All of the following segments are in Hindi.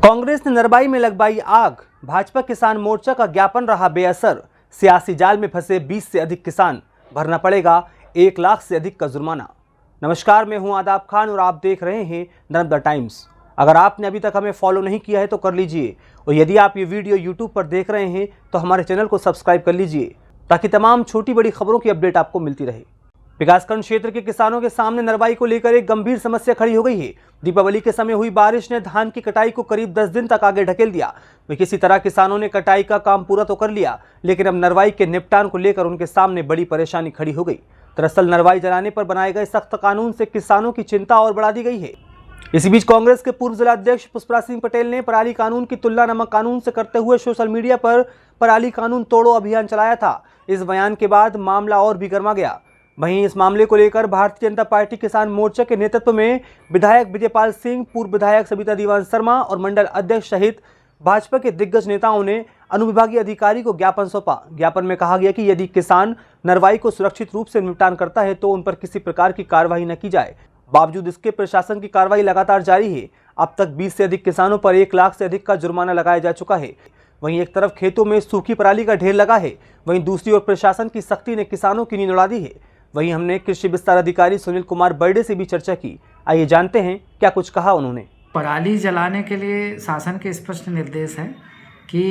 कांग्रेस ने नरवाई में लगवाई आग, भाजपा किसान मोर्चा का ज्ञापन रहा बेअसर। सियासी जाल में फंसे 20 से अधिक किसान, भरना पड़ेगा 1 लाख से अधिक का जुर्माना। नमस्कार, मैं हूं आदाब खान और आप देख रहे हैं नर्मदा टाइम्स। अगर आपने अभी तक हमें फॉलो नहीं किया है तो कर लीजिए, और यदि आप ये वीडियो यूट्यूब पर देख रहे हैं तो हमारे चैनल को सब्सक्राइब कर लीजिए ताकि तमाम छोटी बड़ी खबरों की अपडेट आपको मिलती रहे। विकासखंड क्षेत्र के किसानों के सामने नरवाई को लेकर एक गंभीर समस्या खड़ी हो गई है। दीपावली के समय हुई बारिश ने धान की कटाई को करीब 10 दिन तक आगे ढकेल दिया। वह किसी तरह किसानों ने कटाई का काम पूरा तो कर लिया, लेकिन अब नरवाई के निपटान को लेकर उनके सामने बड़ी परेशानी खड़ी हो गई। दरअसल नरवाई जलाने पर बनाए गए सख्त कानून से किसानों की चिंता और बढ़ा दी गई है। इसी बीच कांग्रेस के पूर्व जिला अध्यक्ष पुष्पराज सिंह पटेल ने पराली कानून की तुलना नमक कानून से करते हुए सोशल मीडिया पर पराली कानून तोड़ो अभियान चलाया था। इस बयान के बाद मामला और भी गर्मा गया। वहीं इस मामले को लेकर भारतीय जनता पार्टी किसान मोर्चा के नेतृत्व में विधायक विजयपाल सिंह, पूर्व विधायक सविता दीवान शर्मा और मंडल अध्यक्ष सहित भाजपा के दिग्गज नेताओं ने अनुविभागीय अधिकारी को ज्ञापन सौंपा। ज्ञापन में कहा गया कि यदि किसान नरवाई को सुरक्षित रूप से निपटान करता है तो उन पर किसी प्रकार की कार्रवाई न की जाए। बावजूद इसके प्रशासन की कार्रवाई लगातार जारी है। अब तक 20 से अधिक किसानों पर 1 लाख से अधिक का जुर्माना लगाया जा चुका है। वहीं एक तरफ खेतों में सूखी पराली का ढेर लगा है, वहीं दूसरी ओर प्रशासन की सख्ती ने किसानों की नींद उड़ा दी है। वहीं हमने कृषि विस्तार अधिकारी सुनील कुमार बर्डे से भी चर्चा की। आइए जानते हैं क्या कुछ कहा उन्होंने। पराली जलाने के लिए शासन के स्पष्ट निर्देश है कि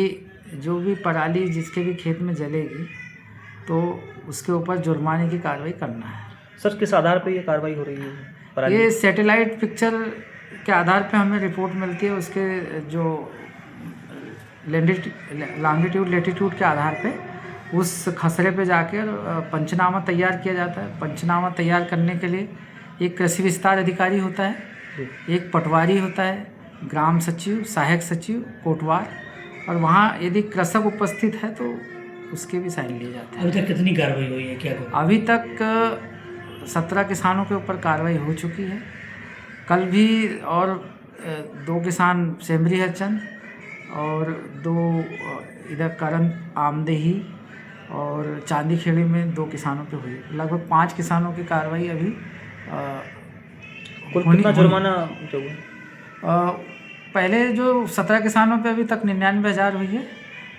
जो भी पराली जिसके भी खेत में जलेगी तो उसके ऊपर जुर्माने की कार्रवाई करना है। सर, किस आधार पर ये कार्रवाई हो रही है? ये सैटेलाइट पिक्चर के आधार पे हमें रिपोर्ट मिलती है, उसके जो लॉन्गिट्यूड लेटीट्यूड के आधार पे उस खसरे पे जाकर पंचनामा तैयार किया जाता है। पंचनामा तैयार करने के लिए एक कृषि विस्तार अधिकारी होता है, एक पटवारी होता है, ग्राम सचिव, सहायक सचिव, कोटवार, और वहाँ यदि कृषक उपस्थित है तो उसके भी साइन लिए जाते हैं। अभी तक कितनी कार्रवाई हुई है? क्या अभी तक 17 किसानों के ऊपर कार्रवाई हो चुकी है। कल भी और 2 किसान सेमरी हरचंद और 2 इधर करण आमदेही और चांदी खेड़ी में 2 किसानों पे हुई। लगभग 5 किसानों की कार्रवाई अभी कुल कितना जुर्माना जो पहले जो 17 किसानों पे अभी तक 99,000 हुई है,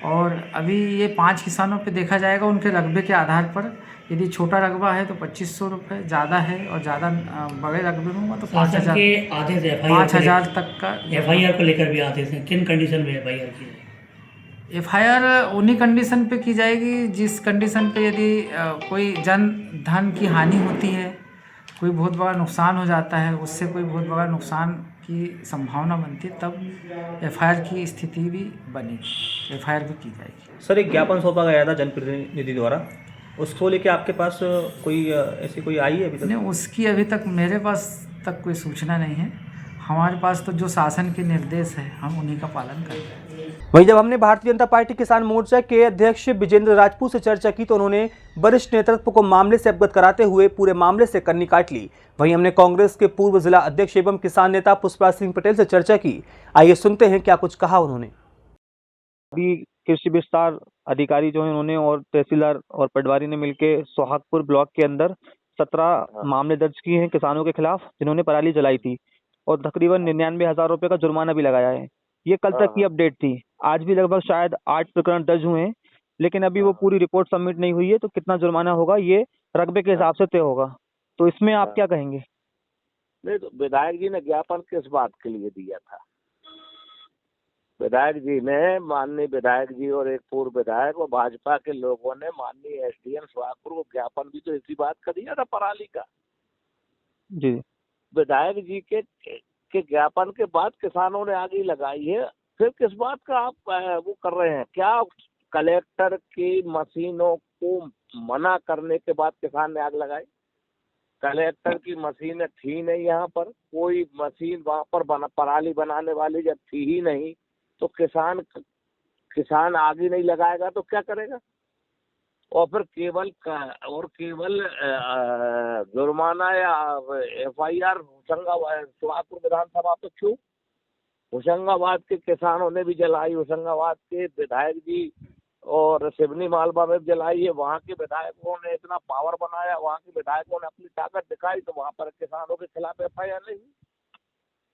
और अभी ये 5 किसानों पे देखा जाएगा उनके रकबे के आधार पर। यदि छोटा रकबा है तो 2500 रुपये, ज़्यादा है और ज़्यादा बड़े रकबे में हुआ तो 5,000 तक का। FIR को लेकर भी आते थे, किन कंडीशन में FIR की? FIR उन्हीं कंडीशन पे की जाएगी जिस कंडीशन पे यदि कोई जन धन की हानि होती है, कोई बहुत बड़ा नुकसान हो जाता है, उससे कोई बहुत बड़ा नुकसान की संभावना बनती है, तब FIR की स्थिति भी बनेगी, FIR भी की जाएगी। सर, एक ज्ञापन सौंपा गया था जनप्रतिनिधि द्वारा, उसको लेके आपके पास कोई ऐसी कोई आई है अभी तक? नहीं, उसकी अभी तक मेरे पास तक कोई सूचना नहीं है। हमारे पास तो जो शासन के निर्देश है हम उन्हीं का पालन कर रहे हैं। वहीं जब हमने भारतीय जनता पार्टी किसान मोर्चा के अध्यक्ष विजेंद्र राजपूत से चर्चा की तो उन्होंने वरिष्ठ नेतृत्व को मामले से अवगत कराते हुए पूरे मामले से कन्नी काट ली। वहीं हमने कांग्रेस के पूर्व जिला अध्यक्ष एवं किसान नेता पुष्पराज सिंह पटेल से चर्चा की। आइए सुनते हैं क्या कुछ कहा उन्होंने। अभी कृषि विस्तार अधिकारी जो है उन्होंने और तहसीलदार और पटवारी ने मिलकर सोहागपुर ब्लॉक के अंदर 17 मामले दर्ज किए हैं किसानों के खिलाफ जिन्होंने पराली जलाई थी, और तकरीबन 99,000 रुपए का जुर्माना भी लगाया है। ये कल तक की अपडेट थी। आज भी लगभग शायद 8 प्रकरण दर्ज हुए हैं, लेकिन अभी वो पूरी रिपोर्ट सबमिट नहीं हुई है, तो कितना जुर्माना होगा ये रकबे के हिसाब से तय होगा। तो इसमें आप क्या कहेंगे? नहीं, तो विधायक जी ने ज्ञापन किस बात के लिए दिया था? विधायक जी ने, माननीय विधायक जी और एक पूर्व विधायक और भाजपा के लोगों ने माननीय SDM सोहागपुर को ज्ञापन भी तो इसी बात का दिया था, पराली का। जी, विधायक जी के ज्ञापन के बाद किसानों ने आग लगाई है। फिर किस बात का आप वो कर रहे हैं? क्या कलेक्टर की मशीनों को मना करने के बाद किसान ने आग लगाई? कलेक्टर की मशीनें थी नहीं, यहाँ पर कोई मशीन वहाँ पर पराली बनाने वाली जब थी ही नहीं, तो किसान आग ही नहीं लगाएगा तो क्या करेगा? और फिर केवल जुर्माना या FIR होशंगाबाद सोहागपुर विधानसभा पे क्यों? होशंगाबाद के किसानों ने भी जलाई, होशंगाबाद के विधायक जी और सिवनी मालवा में जलाई है। वहाँ के विधायकों ने इतना पावर बनाया, वहाँ के विधायकों ने अपनी ताकत दिखाई, तो वहाँ पर किसानों के खिलाफ FIR नहीं।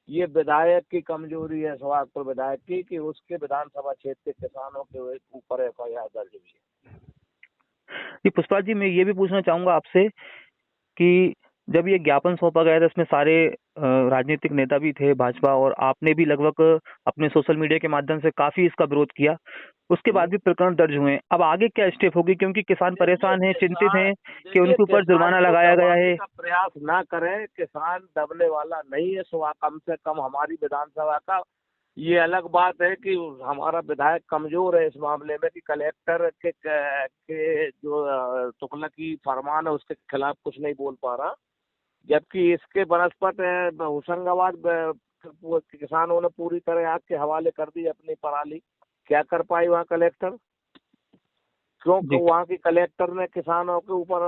ये विधायक की कमजोरी है, सोहागपुर विधायक की, कि उसके विधानसभा क्षेत्र के किसानों के ऊपर FIR दर्ज हुई है। जी पुष्पा जी, मैं ये भी पूछना चाहूंगा आपसे कि जब ये ज्ञापन सौंपा गया था, इसमें सारे राजनीतिक नेता भी थे भाजपा, और आपने भी लगभग अपने सोशल मीडिया के माध्यम से काफी इसका विरोध किया, उसके बाद भी प्रकरण दर्ज हुए। अब आगे क्या स्टेप होगी, क्योंकि किसान परेशान हैं, चिंतित हैं कि उनके ऊपर जुर्माना लगाया गया है। प्रयास ना करें, किसान दबने वाला नहीं है। कम से कम हमारी विधानसभा का ये अलग बात है कि हमारा विधायक कमजोर है इस मामले में, कि कलेक्टर के जो तुगलकी फरमान है उसके खिलाफ कुछ नहीं बोल पा रहा, जबकि इसके बनस्पत होशंगाबाद किसानों ने पूरी तरह आग के हवाले कर दी अपनी पराली। क्या कर पाई वहाँ कलेक्टर? क्योंकि वहाँ की कलेक्टर ने किसानों के ऊपर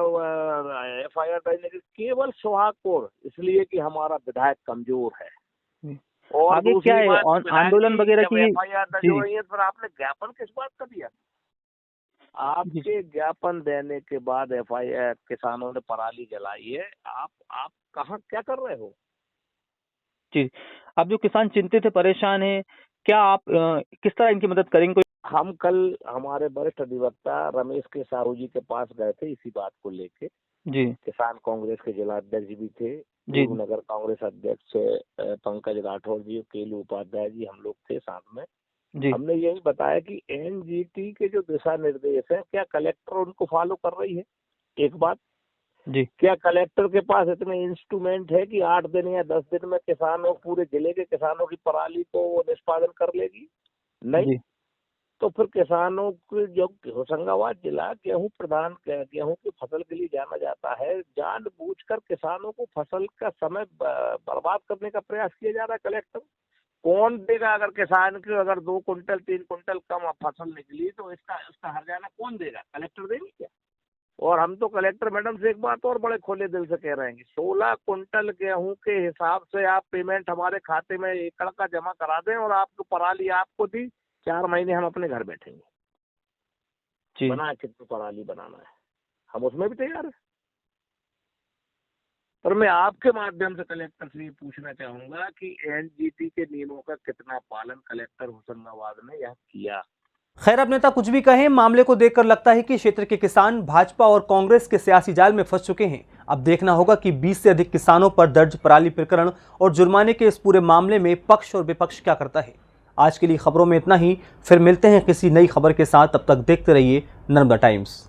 FIR दर्ज की केवल सोहागपुर, इसलिए कि हमारा विधायक कमजोर है। और आगे क्या है, आंदोलन वगैरह की FIR दर्ज हो रही है, फिर आपने ज्ञापन किस बात का दिया? आपके ज्ञापन देने के बाद FIR किसानों ने पराली जलाई है, आप कहाँ क्या कर रहे हो? जी, अब जो किसान चिंतित है, परेशान है, क्या आप किस तरह इनकी मदद करेंगे? हम कल हमारे वरिष्ठ अधिवक्ता रमेश के साहू जी के पास गए थे इसी बात को लेके। जी, किसान कांग्रेस के जिला अध्यक्ष भी थे, जी, नगर कांग्रेस अध्यक्ष पंकज राठौर जी, केलू उपाध्याय जी, हम लोग थे साथ में। जी, हमने यही बताया कि NGT के जो दिशा निर्देश है, क्या कलेक्टर उनको फॉलो कर रही है? एक बात, जी, क्या कलेक्टर के पास इतने इंस्ट्रूमेंट है कि 8 दिन या 10 दिन में किसानों, पूरे जिले के किसानों की पराली को वो निष्पादन कर लेगी? नहीं। जी, तो फिर किसानों को, जो होशंगाबाद जिला गेहूं की फसल के लिए जाना जाता है, जानबूझकर किसानों को फसल का समय बर्बाद करने का प्रयास किया जा रहा है। कलेक्टर कौन देगा? अगर किसान की अगर 2 कुंटल 3 कुंटल कम फसल निकली तो इसका हर्जाना कौन देगा? कलेक्टर देंगे क्या? और हम तो कलेक्टर मैडम से एक बात और बड़े खुले दिल से कह रहे हैं कि 16 कुंटल गेहूं के हिसाब से आप पेमेंट हमारे खाते में एकड़ का जमा करा दें, और आपको पराली आपको दी, 4 महीने हम अपने घर बैठेंगे। जी, बना कितनी पराली बनाना है, हम उसमें भी तैयार है। पर मैं आपके माध्यम से कलेक्टर से ये पूछना चाहूंगा कि NGT के नियमों का कितना पालन कलेक्टर होशंगाबाद ने यह किया? खैर, अब नेता कुछ भी कहें, मामले को देखकर लगता है कि क्षेत्र के किसान भाजपा और कांग्रेस के सियासी जाल में फंस चुके हैं। अब देखना होगा कि 20 से अधिक किसानों पर दर्ज पराली प्रकरण और जुर्माने के इस पूरे मामले में पक्ष और विपक्ष क्या करता है। आज के लिए खबरों में इतना ही, फिर मिलते हैं किसी नई खबर के साथ। तब तक देखते रहिए नर्मदा टाइम्स।